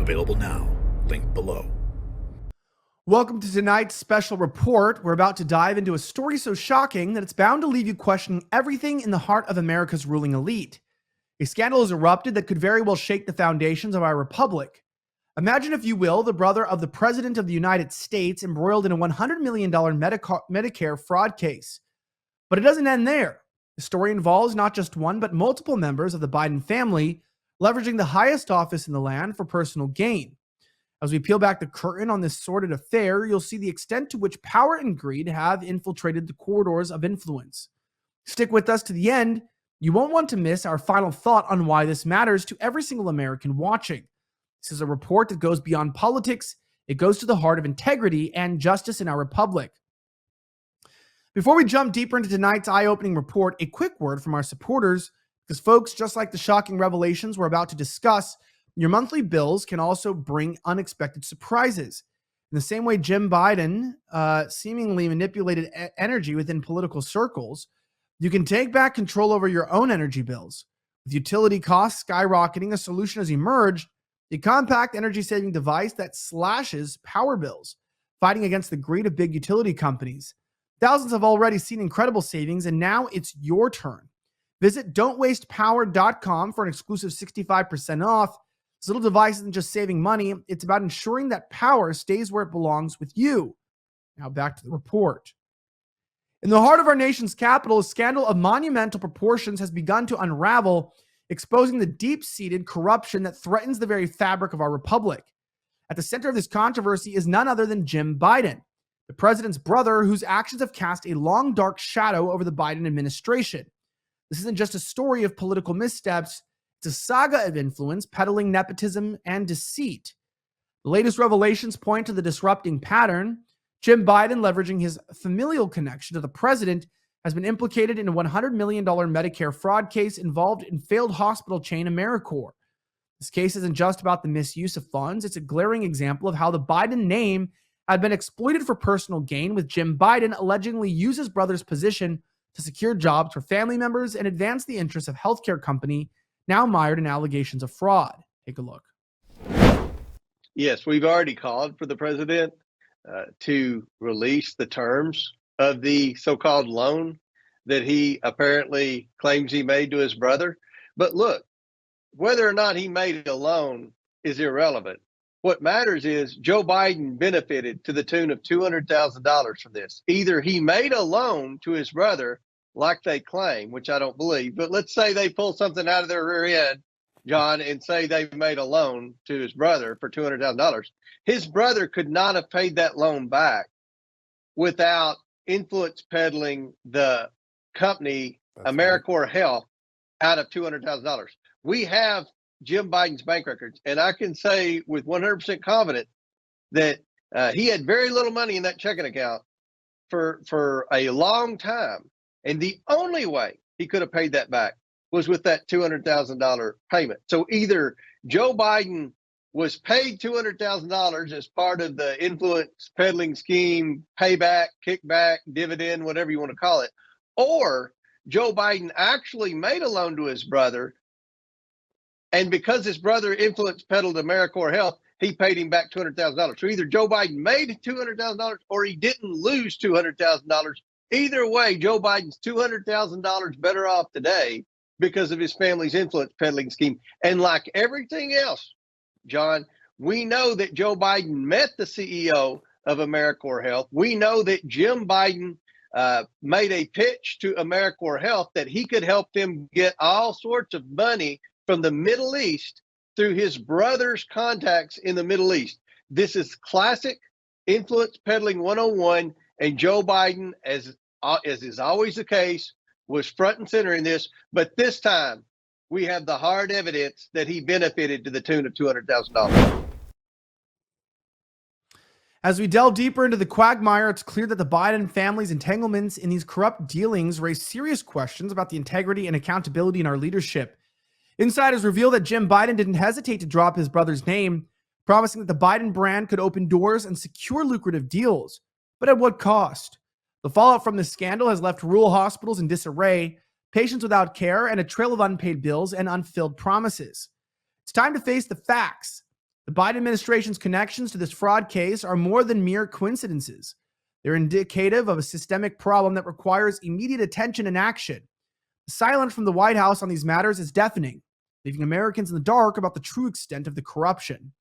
Available now. Link below. Welcome to tonight's special report. We're about to dive into a story so shocking that it's bound to leave you questioning everything in the heart of America's ruling elite. A scandal has erupted that could very well shake the foundations of our republic. Imagine, if you will, the brother of the President of the United States embroiled in a $100 million Medicare fraud case. But it doesn't end there. The story involves not just one, but multiple members of the Biden family leveraging the highest office in the land for personal gain. As we peel back the curtain on this sordid affair, you'll see the extent to which power and greed have infiltrated the corridors of influence. Stick with us to the end. You won't want to miss our final thought on why this matters to every single American watching. This is a report that goes beyond politics. It goes to the heart of integrity and justice in our republic. Before we jump deeper into tonight's eye-opening report, a quick word from our supporters, because folks, just like the shocking revelations we're about to discuss, your monthly bills can also bring unexpected surprises. In the same way Jim Biden seemingly manipulated energy within political circles, you can take back control over your own energy bills. With utility costs skyrocketing, a solution has emerged: a compact energy-saving device that slashes power bills, fighting against the greed of big utility companies. Thousands have already seen incredible savings, and now it's your turn. Visit don'twastepower.com for an exclusive 65% off. This little device isn't just saving money, it's about ensuring that power stays where it belongs with you. Now back to the report. In the heart of our nation's capital, a scandal of monumental proportions has begun to unravel, exposing the deep-seated corruption that threatens the very fabric of our republic. At the center of this controversy is none other than Jim Biden, the president's brother, whose actions have cast a long, dark shadow over the Biden administration. This isn't just a story of political missteps. It's a saga of influence, peddling nepotism and deceit. The latest revelations point to the disrupting pattern. Jim Biden, leveraging his familial connection to the president, has been implicated in a $100 million Medicare fraud case involved in failed hospital chain Americore. This case isn't just about the misuse of funds. It's a glaring example of how the Biden name had been exploited for personal gain, with Jim Biden allegedly used his brother's position to secure jobs for family members and advance the interests of healthcare company now mired in allegations of fraud. Take a look. Yes, we've already called for the president to release the terms of the so-called loan that he apparently claims he made to his brother. But look, whether or not he made a loan is irrelevant. What matters is Joe Biden benefited to the tune of $200,000 from this. Either he made a loan to his brother, like they claim, which I don't believe, but let's say they pull something out of their rear end, John, and say they made a loan to his brother for $200,000. His brother could not have paid that loan back without influence peddling the company, Americore Health, out of $200,000. We have Jim Biden's bank records, and I can say with 100% confidence that he had very little money in that checking account for a long time. And the only way he could have paid that back was with that $200,000 payment. So either Joe Biden was paid $200,000 as part of the influence peddling scheme, payback, kickback, dividend, whatever you want to call it, or Joe Biden actually made a loan to his brother, and because his brother influence peddled Americore Health, he paid him back $200,000. So either Joe Biden made $200,000 or he didn't lose $200,000. Either way, Joe Biden's $200,000 better off today because of his family's influence peddling scheme. And like everything else, John, we know that Joe Biden met the CEO of Americore Health. We know that Jim Biden made a pitch to Americore Health that he could help them get all sorts of money from the Middle East through his brother's contacts in the Middle East. This is classic influence peddling 101, and Joe Biden, as is always the case, was front and center in this. But this time, we have the hard evidence that he benefited to the tune of $200,000. As we delve deeper into the quagmire, it's clear that the Biden family's entanglements in these corrupt dealings raise serious questions about the integrity and accountability in our leadership. Insiders reveal that Jim Biden didn't hesitate to drop his brother's name, promising that the Biden brand could open doors and secure lucrative deals. But at what cost? The fallout from this scandal has left rural hospitals in disarray, patients without care, and a trail of unpaid bills and unfilled promises. It's time to face the facts. The Biden administration's connections to this fraud case are more than mere coincidences. They're indicative of a systemic problem that requires immediate attention and action. The silence from the White House on these matters is deafening, leaving Americans in the dark about the true extent of the corruption.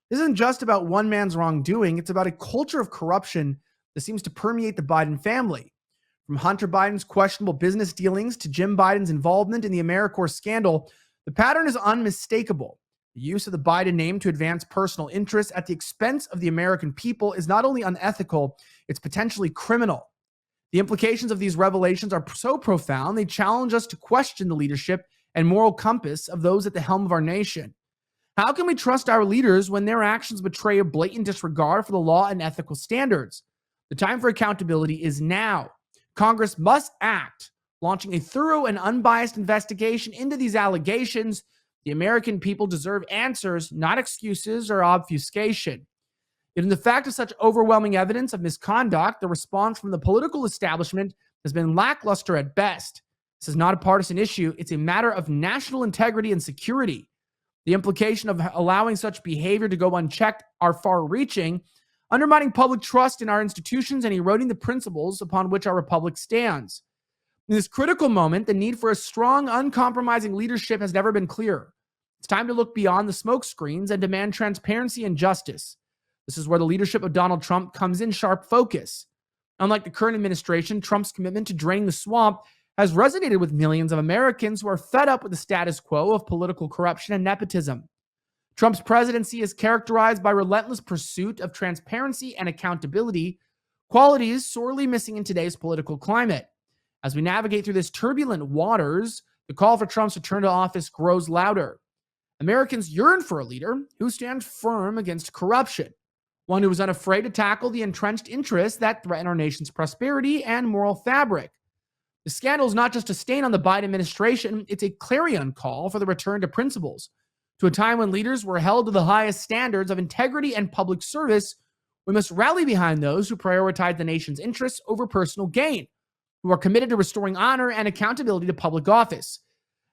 This isn't just about one man's wrongdoing, it's about a culture of corruption that seems to permeate the Biden family. From Hunter Biden's questionable business dealings to Jim Biden's involvement in the Americore scandal, the pattern is unmistakable. The use of the Biden name to advance personal interests at the expense of the American people is not only unethical, it's potentially criminal. The implications of these revelations are so profound, they challenge us to question the leadership and moral compass of those at the helm of our nation. How can we trust our leaders when their actions betray a blatant disregard for the law and ethical standards? The time for accountability is now. Congress must act, launching a thorough and unbiased investigation into these allegations. The American people deserve answers, not excuses or obfuscation. Yet in the fact of such overwhelming evidence of misconduct, the response from the political establishment has been lackluster at best. This is not a partisan issue. It's a matter of national integrity and security. The implication of allowing such behavior to go unchecked are far-reaching, undermining public trust in our institutions and eroding the principles upon which our republic stands. In this critical moment, the need for a strong, uncompromising leadership has never been clearer. It's time to look beyond the smoke screens and demand transparency and justice. This is where the leadership of Donald Trump comes in sharp focus. Unlike the current administration, Trump's commitment to draining the swamp has resonated with millions of Americans who are fed up with the status quo of political corruption and nepotism. Trump's presidency is characterized by relentless pursuit of transparency and accountability, qualities sorely missing in today's political climate. As we navigate through this turbulent waters, the call for Trump's return to office grows louder. Americans yearn for a leader who stands firm against corruption, one who is unafraid to tackle the entrenched interests that threaten our nation's prosperity and moral fabric. The scandal is not just a stain on the Biden administration, it's a clarion call for the return to principles, to a time when leaders were held to the highest standards of integrity and public service. We must rally behind those who prioritize the nation's interests over personal gain, who are committed to restoring honor and accountability to public office.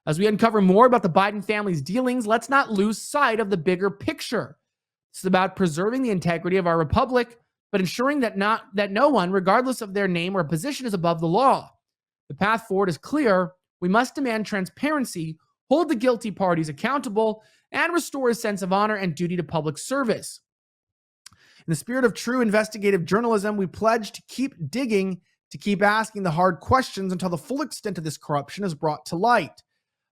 As we uncover more about the Biden family's dealings, let's not lose sight of the bigger picture. It's about preserving the integrity of our republic, but ensuring that no one, regardless of their name or position, is above the law. The path forward is clear. We must demand transparency, hold the guilty parties accountable, and restore a sense of honor and duty to public service. In the spirit of true investigative journalism, we pledge to keep digging, to keep asking the hard questions until the full extent of this corruption is brought to light.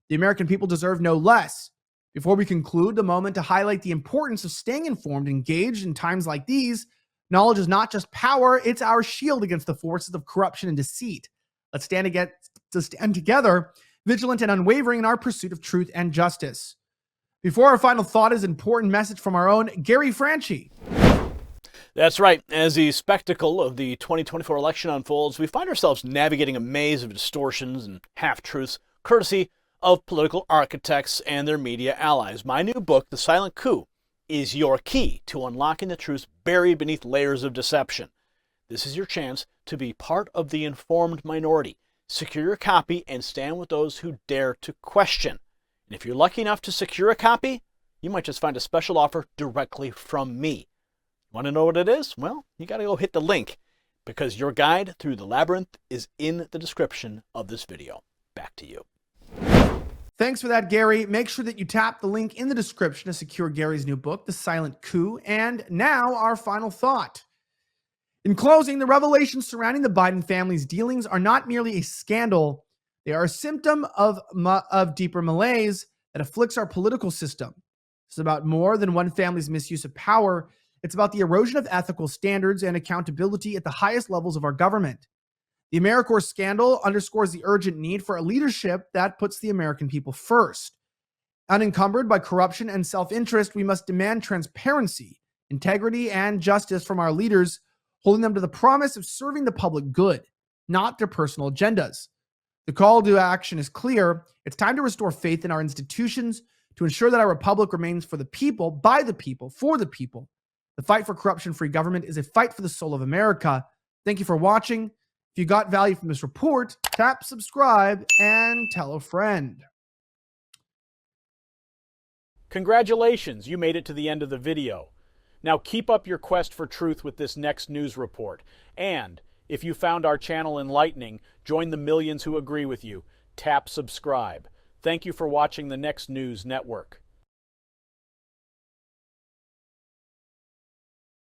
The American people deserve no less. Before we conclude, the moment to highlight the importance of staying informed and engaged in times like these. Knowledge is not just power, it's our shield against the forces of corruption and deceit. Let's stand together, vigilant and unwavering in our pursuit of truth and justice. Before our final thought is an important message from our own Gary Franchi. That's right. As the spectacle of the 2024 election unfolds, we find ourselves navigating a maze of distortions and half-truths, courtesy of political architects and their media allies. My new book, The Silent Coup, is your key to unlocking the truths buried beneath layers of deception. This is your chance to be part of the informed minority. Secure your copy and stand with those who dare to question. And if you're lucky enough to secure a copy, you might just find a special offer directly from me. Want to know what it is? Well, you got to go hit the link, because your guide through the labyrinth is in the description of this video. Back to you. Thanks for that, Gary. Make sure that you tap the link in the description to secure Gary's new book, The Silent Coup. And now our final thought. In closing, the revelations surrounding the Biden family's dealings are not merely a scandal. They are a symptom of deeper malaise that afflicts our political system. It's about more than one family's misuse of power. It's about the erosion of ethical standards and accountability at the highest levels of our government. The Americore scandal underscores the urgent need for a leadership that puts the American people first. Unencumbered by corruption and self-interest, we must demand transparency, integrity, and justice from our leaders, holding them to the promise of serving the public good, not their personal agendas. The call to action is clear. It's time to restore faith in our institutions, to ensure that our republic remains for the people, by the people, for the people. The fight for corruption-free government is a fight for the soul of America. Thank you for watching. If you got value from this report, tap subscribe and tell a friend. Congratulations, you made it to the end of the video. Now keep up your quest for truth with this next news report. And if you found our channel enlightening, join the millions who agree with you. Tap subscribe. Thank you for watching the Next News Network.